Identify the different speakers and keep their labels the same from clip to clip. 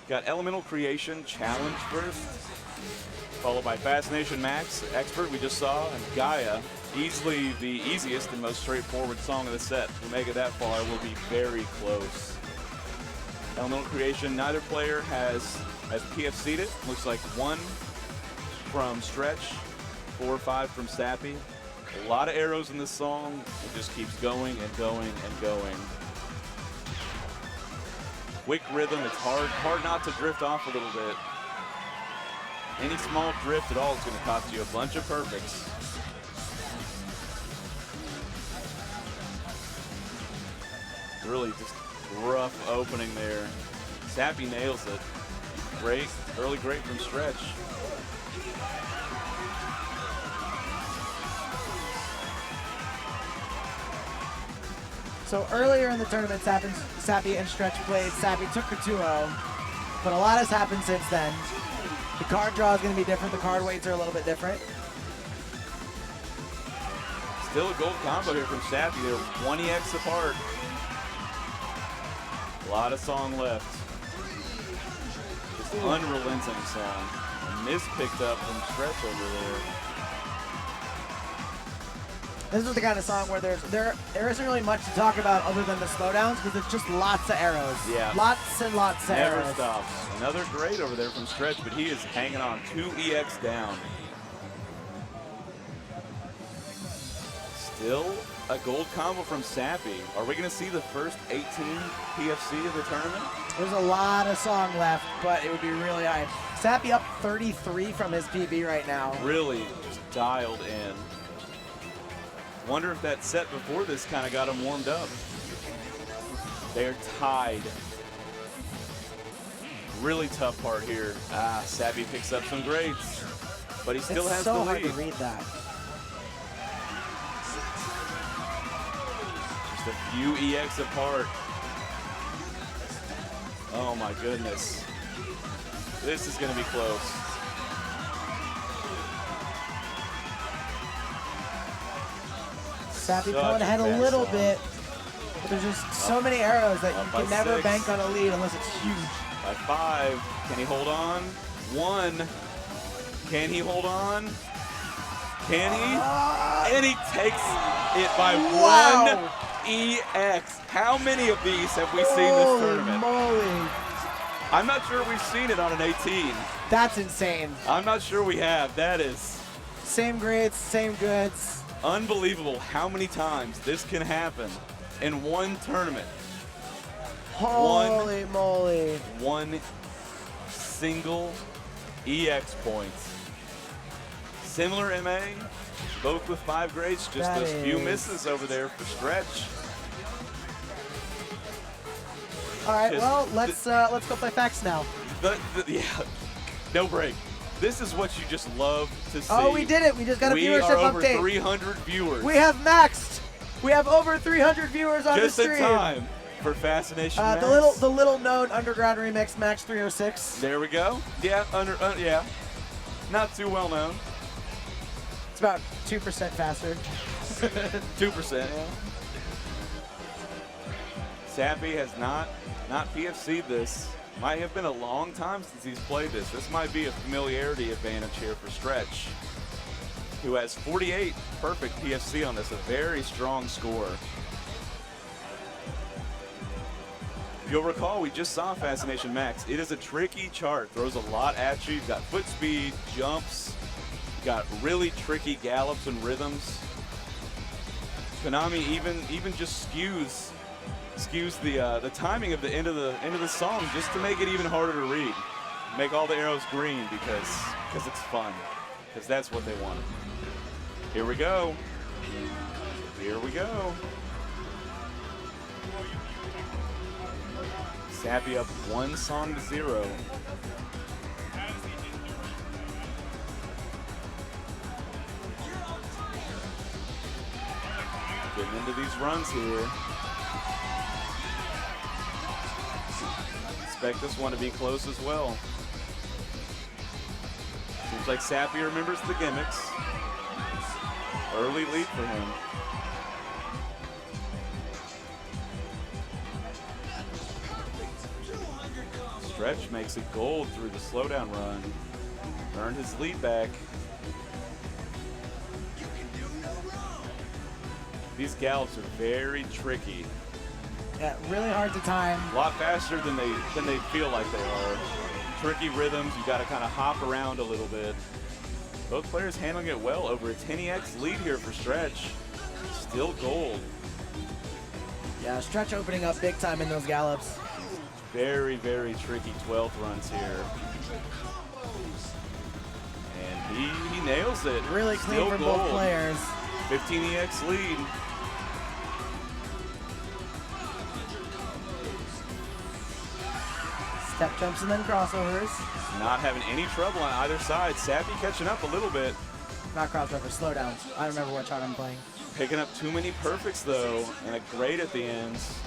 Speaker 1: Got Elemental Creation Challenge first, followed by Fascination Max, Expert we just saw, and Gaia, easily the easiest and most straightforward song of the set. To make it that far will be very close. Elemental Creation, neither player has PFC'd it. Looks like 1 from Stretch, 4 or 5 from Sappy. A lot of arrows in this song. It just keeps going and going and going. Quick rhythm, it's hard not to drift off a little bit. Any small drift at all is going to cost you a bunch of perfects. Really just rough opening there. Sappy nails it. Great, early great from Stretch.
Speaker 2: So earlier in the tournament, Sappy and Stretch played. Sappy took the 2-0, but a lot has happened since then. The card draw is going to be different. The card weights are a little bit different.
Speaker 1: Still a gold combo here from Sappy. They're 1 EX apart. A lot of song left. Just unrelenting song. A miss picked up from Stretch over there.
Speaker 2: This is the kind of song where there isn't really much to talk about other than the slowdowns because it's just lots of arrows.
Speaker 1: Yeah.
Speaker 2: Lots and lots of arrows.
Speaker 1: Never stops. Another great over there from Stretch, but he is hanging on 2 EX down. Still a gold combo from Sappy. Are we going to see the first 18 PFC of the tournament?
Speaker 2: There's a lot of song left, but it would be really high. Sappy up 33 from his PB right now.
Speaker 1: Really just dialed in. Wonder if that set before this kind of got him warmed up. They're tied. Really tough part here. Sappy picks up some grades, but he still has the lead.
Speaker 2: It's so hard to read that.
Speaker 1: Just a few EX apart. Oh my goodness. This is going to be close.
Speaker 2: Sappy pulling ahead a little bit, but there's just so many arrows that you can never bank on a lead unless it's huge.
Speaker 1: By 5, can he hold on? 1, can he hold on? Can he? And he takes it by 1 EX. How many of these have we seen this tournament?
Speaker 2: Moly.
Speaker 1: I'm not sure we've seen it on an 18.
Speaker 2: That's insane.
Speaker 1: I'm not sure we have. That is
Speaker 2: same grades, same goods.
Speaker 1: Unbelievable how many times this can happen in one tournament.
Speaker 2: Holy moly.
Speaker 1: 1 single EX point. Similar MA, both with 5 grades, just those few misses over there for Stretch.
Speaker 2: All right, well, let's go play facts now.
Speaker 1: Yeah, no break. This is what you just love to see.
Speaker 2: Oh, we did it. We just got a viewership update.
Speaker 1: We are over 300 viewers.
Speaker 2: We have maxed. We have over 300 viewers on the stream.
Speaker 1: Just in time for Fascination Max.
Speaker 2: The little known underground remix, Max 306.
Speaker 1: There we go. Yeah, yeah. Not too well known.
Speaker 2: It's about 2% faster.
Speaker 1: 2%, yeah. Sappy has not PFC'd this. Might have been a long time since he's played this. This might be a familiarity advantage here for Stretch, who has 48 perfect PFC on this, a very strong score. If you'll recall, we just saw Fascination Max. It is a tricky chart, throws a lot at you. You've got foot speed, jumps, you've got really tricky gallops and rhythms. Konami even just skews the timing of the end of the song just to make it even harder to read. Make all the arrows green because it's fun, because that's what they wanted. Here we go. Here we go. Sappy up 1 song to 0. Getting into these runs here. Expect this one to be close as well. Seems like Sappy remembers the gimmicks. Early lead for him. Stretch makes it gold through the slowdown run. Earned his lead back. These gallops are very tricky.
Speaker 2: Yeah, really hard to time.
Speaker 1: A lot faster than they feel like they are. Tricky rhythms, you got to kind of hop around a little bit. Both players handling it well. Over a 10EX lead here for Stretch. Still gold.
Speaker 2: Yeah, Stretch opening up big time in those gallops.
Speaker 1: Very, very tricky 12th runs here. And he nails it.
Speaker 2: Really clean
Speaker 1: Still
Speaker 2: from
Speaker 1: gold.
Speaker 2: both players.
Speaker 1: 15EX lead.
Speaker 2: Step jumps and then crossovers.
Speaker 1: Not having any trouble on either side. Sappy catching up a little bit.
Speaker 2: Not crossovers, slowdowns. I don't remember what chart I'm playing.
Speaker 1: Picking up too many perfects though, and a great at the ends.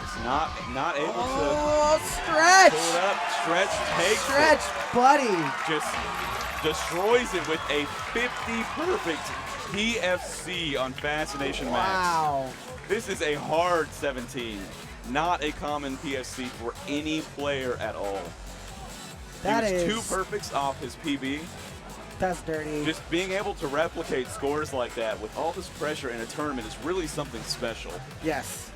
Speaker 1: It's not able to
Speaker 2: Stretch!
Speaker 1: pull it up. Stretch takes
Speaker 2: Stretch,
Speaker 1: it.
Speaker 2: buddy!
Speaker 1: Just destroys it with a 50 perfect PFC on Fascination Max.
Speaker 2: Wow.
Speaker 1: This is a hard 17. Not a common PFC for any player at all.
Speaker 2: That
Speaker 1: he was
Speaker 2: is
Speaker 1: 2 perfects off his PB.
Speaker 2: That's dirty.
Speaker 1: Just being able to replicate scores like that with all this pressure in a tournament is really something special.
Speaker 2: Yes.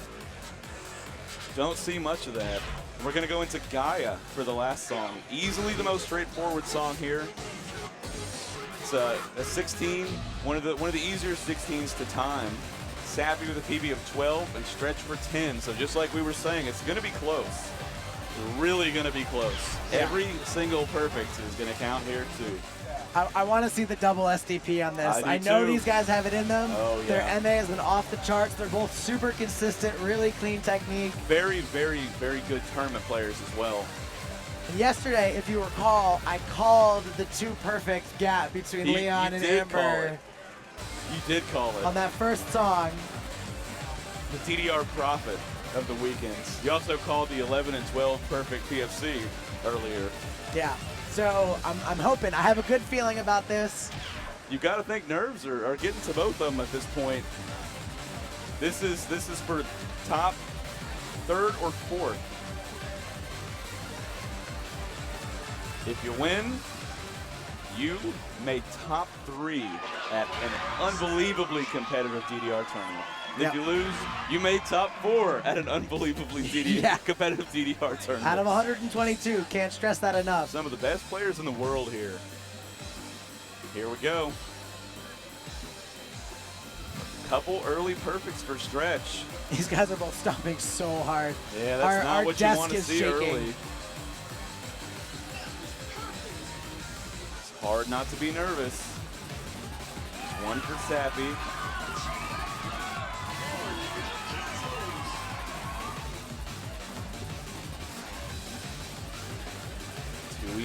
Speaker 1: Don't see much of that. We're going to go into Gaia for the last song. Easily the most straightforward song here. It's a 16, one of the easier 16s to time. Sappy with a PB of 12 and Stretch for 10. So just like we were saying, it's going to be close. Really going to be close.
Speaker 2: Yeah.
Speaker 1: Every single perfect is going to count here too.
Speaker 2: I want to see the double SDP on this.
Speaker 1: I
Speaker 2: I know
Speaker 1: too.
Speaker 2: these guys have it in them.
Speaker 1: Oh, yeah.
Speaker 2: Their MA has been off the charts. They're both super consistent, really clean technique.
Speaker 1: Very, very, very good tournament players as well.
Speaker 2: And yesterday, if you recall, I called the 2 perfect gap between Leon and Amber
Speaker 1: You did call it.
Speaker 2: on that first song.
Speaker 1: The DDR Prophet of the weekends. You also called the 11 and 12 perfect PFC earlier.
Speaker 2: Yeah. So I'm hoping. I have a good feeling about this.
Speaker 1: You got to think nerves are getting to both of them at this point. This is for top 3rd or 4th. If you win, you made top 3 at an unbelievably competitive DDR tournament. If you lose, you made top 4 at an unbelievably competitive DDR tournament.
Speaker 2: Out of 122, can't stress that enough.
Speaker 1: Some of the best players in the world here. Here we go. Couple early perfects for Stretch.
Speaker 2: These guys are both stomping so hard.
Speaker 1: Yeah, that's not what you want to see
Speaker 2: shaking.
Speaker 1: early. It's hard not to be nervous. One for Sappy.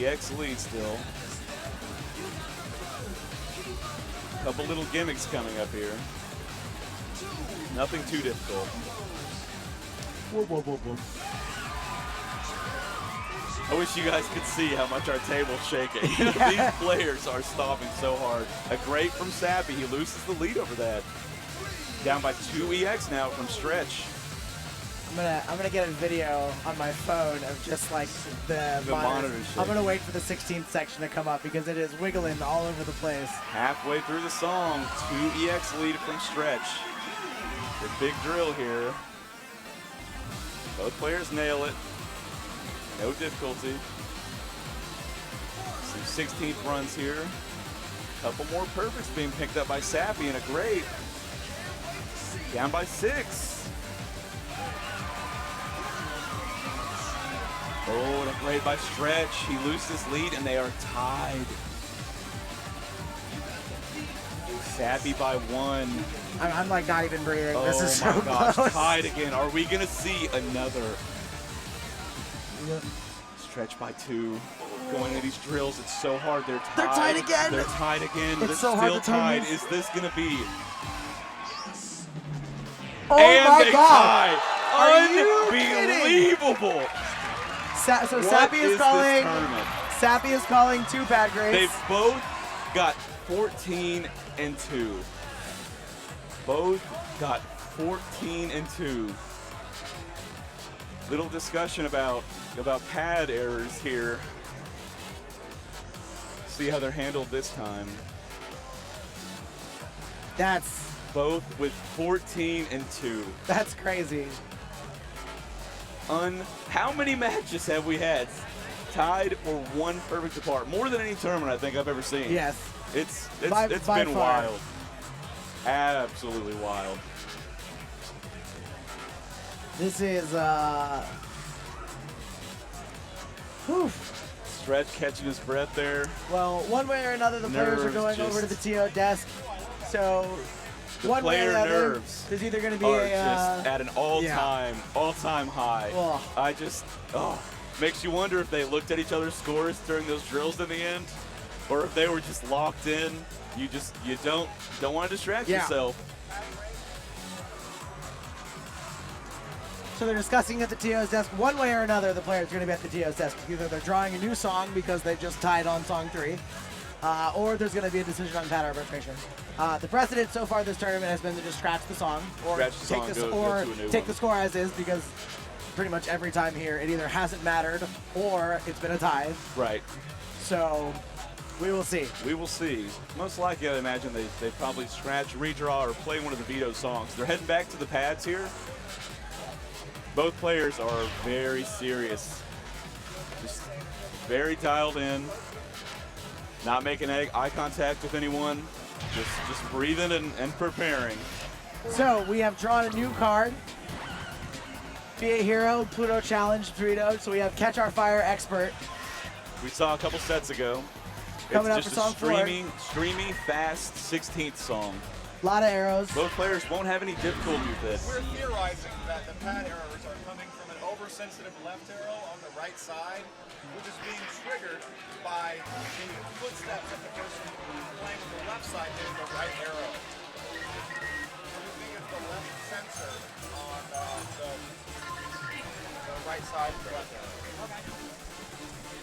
Speaker 1: EX lead still. Couple little gimmicks coming up here. Nothing too difficult.
Speaker 2: Whoa, whoa, whoa, whoa.
Speaker 1: I wish you guys could see how much our table's shaking. These players are stomping so hard. A great from Sappy. He loses the lead over that. Down by 2 EX now from Stretch.
Speaker 2: I'm gonna get a video on my phone of just like the monitor. I'm gonna wait for the 16th section to come up because it is wiggling all over the place.
Speaker 1: Halfway through the song, 2 EX lead from Stretch. The big drill here. Both players nail it. No difficulty. Some 16th runs here. Couple more perfects being picked up by Sappy and a great. Down by 6. Oh, and a great by Stretch. He loses his lead and they are tied. Sappy by 1.
Speaker 2: I'm like not even breathing.
Speaker 1: Oh
Speaker 2: This is so
Speaker 1: my gosh,
Speaker 2: close.
Speaker 1: tied again. Are we gonna see another? Stretch by 2. Going into these drills, it's so hard. They're tied.
Speaker 2: They're tied again.
Speaker 1: They're tied again.
Speaker 2: It's
Speaker 1: They're
Speaker 2: so
Speaker 1: still
Speaker 2: hard to time
Speaker 1: tied.
Speaker 2: this.
Speaker 1: Is this gonna be?
Speaker 2: Oh
Speaker 1: and
Speaker 2: my
Speaker 1: they
Speaker 2: God!
Speaker 1: tie.
Speaker 2: Are you kidding?
Speaker 1: Unbelievable!
Speaker 2: So Sappy is calling. Sappy is calling 2 bad grades.
Speaker 1: They've both got 14 and 2. Both got 14 and 2. Little discussion about about pad errors here. See how they're handled this time.
Speaker 2: That's
Speaker 1: Both with 14 and 2.
Speaker 2: That's crazy.
Speaker 1: How many matches have we had tied or one perfect apart? More than any tournament I think I've ever seen.
Speaker 2: Yes.
Speaker 1: It's
Speaker 2: By
Speaker 1: been
Speaker 2: far.
Speaker 1: wild. Absolutely wild.
Speaker 2: This is whew.
Speaker 1: Stretch catching his breath there.
Speaker 2: Well, one way or another, the players are
Speaker 1: Nerves
Speaker 2: going over to the TO desk. So
Speaker 1: The
Speaker 2: one way or
Speaker 1: player
Speaker 2: the other,
Speaker 1: nerves
Speaker 2: there's either going to be
Speaker 1: are
Speaker 2: a
Speaker 1: just at an all-time high.
Speaker 2: Oh.
Speaker 1: Makes you wonder if they looked at each other's scores during those drills in the end, or if they were just locked in. You don't want to distract yourself.
Speaker 2: So they're discussing at the TO's desk. One way or another, the players are going to be at the TO's desk. Either they're drawing a new song because they just tied on song 3, or there's going to be a decision on pad arbitration. The precedent so far this tournament has been to just scratch the song, or take the score as is, because pretty much every time here it either hasn't mattered or it's been a tie.
Speaker 1: Right.
Speaker 2: So we will see.
Speaker 1: We will see. Most likely, I imagine they probably scratch, redraw, or play one of the veto songs. They're heading back to the pads here. Both players are very serious. Just very dialed in. Not making eye contact with anyone. Just breathing and preparing.
Speaker 2: So we have drawn a new card. Be a Hero, Pluto Challenge, Dorito. So we have Catch Our Fire Expert.
Speaker 1: We saw a couple sets ago.
Speaker 2: Coming up
Speaker 1: it's
Speaker 2: for
Speaker 1: just
Speaker 2: song 4.
Speaker 1: streamy, fast 16th song.
Speaker 2: A lot of arrows.
Speaker 1: Both players won't have any difficulty with this.
Speaker 3: We're theorizing that the pad errors are coming from an oversensitive left arrow on the right side, which is being triggered by the footsteps of the person playing with the left side hitting the right arrow. So we think it's the left sensor on the right side of the left arrow.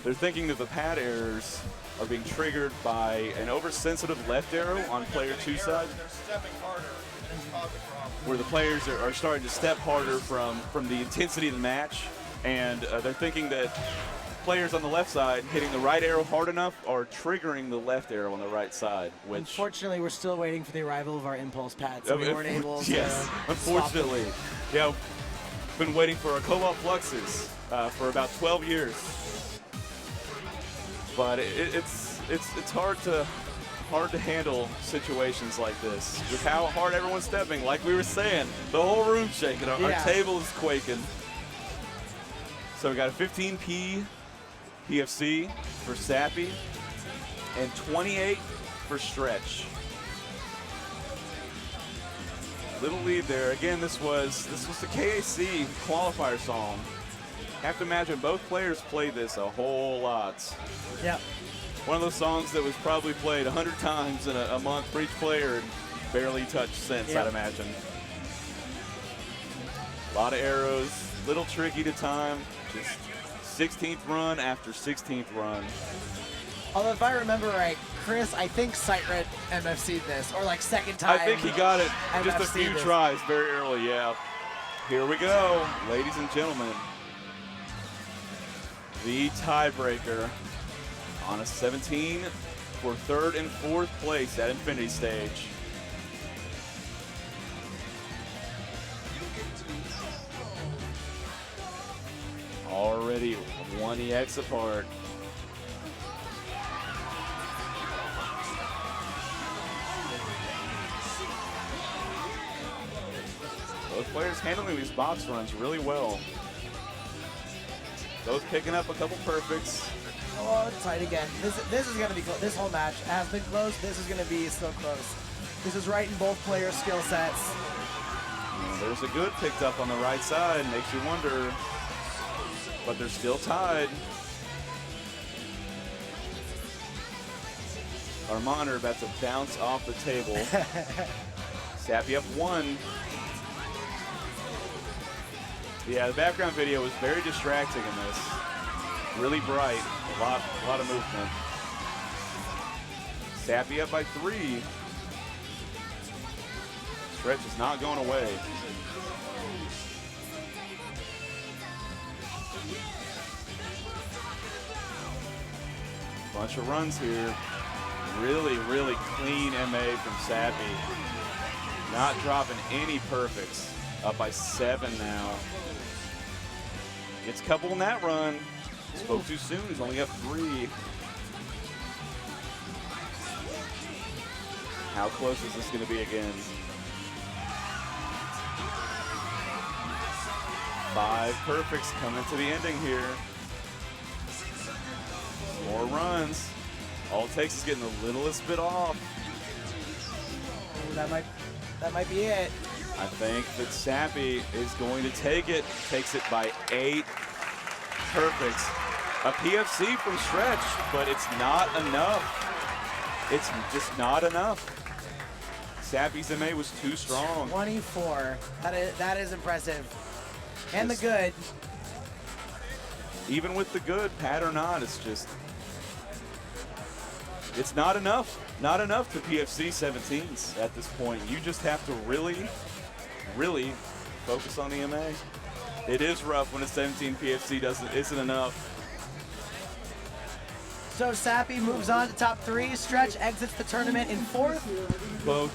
Speaker 1: They're thinking that the pad errors are being triggered by an oversensitive left arrow on player 2 side,
Speaker 3: They're stepping harder and it's causing problems.
Speaker 1: where the players are starting to step harder from the intensity of the match, and they're thinking that players on the left side hitting the right arrow hard enough are triggering the left arrow on the right side, which
Speaker 2: Unfortunately, we're still waiting for the arrival of our impulse pad, so we weren't able to.
Speaker 1: Yes, unfortunately. Yeah, been waiting for our co-op fluxes for about 12 years. But it's hard to handle situations like this with how hard everyone's stepping. Like we were saying, the whole room's shaking. Our table is quaking. So we got a 15P PFC for Sappy and 28 for Stretch. Little lead there. Again, this was the KAC qualifier song. Have to imagine both players played this a whole lot.
Speaker 2: Yep.
Speaker 1: One of those songs that was probably played 100 times in a month for each player and barely touched since,
Speaker 2: Yep.
Speaker 1: I'd imagine. A lot of arrows, little tricky to time. Just 16th run after 16th run.
Speaker 2: Although if I remember right, Chris, I think Sight-Red MFC'd this, or like second time.
Speaker 1: I think he got it just a
Speaker 2: MFC'd
Speaker 1: few
Speaker 2: this.
Speaker 1: tries very early, yeah. Here we go, ladies and gentlemen. The tiebreaker on a 17 for 3rd and 4th place at Infinity Stage. Already 1 EX apart. Both players handling these box runs really well. Both picking up a couple perfects.
Speaker 2: Oh, it's tight again. This is going to be close. This whole match has been close. This is going to be so close. This is right in both players' skill sets.
Speaker 1: There's a good picked up on the right side. Makes you wonder, but they're still tied. Our monitor about to bounce off the table. Sappy up 1. Yeah, the background video was very distracting in this. Really bright, a lot of movement. Sappy up by 3. Stretch is not going away. Bunch of runs here. Really, really clean MA from Sappy. Not dropping any perfects. Up by 7 now. Gets a couple in that run. Spoke too soon. He's only up 3. How close is this going to be again? 5 perfects coming to the ending here. More runs. All it takes is getting the littlest bit off.
Speaker 2: Ooh, that might be it.
Speaker 1: I think that Sappy is going to take it. Takes it by 8 perfects. A PFC from stretch, but it's not enough. It's just not enough. Sappy's MA was too strong.
Speaker 2: 24. That is impressive. And the good.
Speaker 1: Even with the good, pad or not, it's not enough. Not enough to PFC 17s at this point. You just have to really, really focus on the MA. It is rough when a 17 PFC isn't enough.
Speaker 2: So Sappy moves on to top 3. Stretch exits the tournament in 4th.
Speaker 1: Both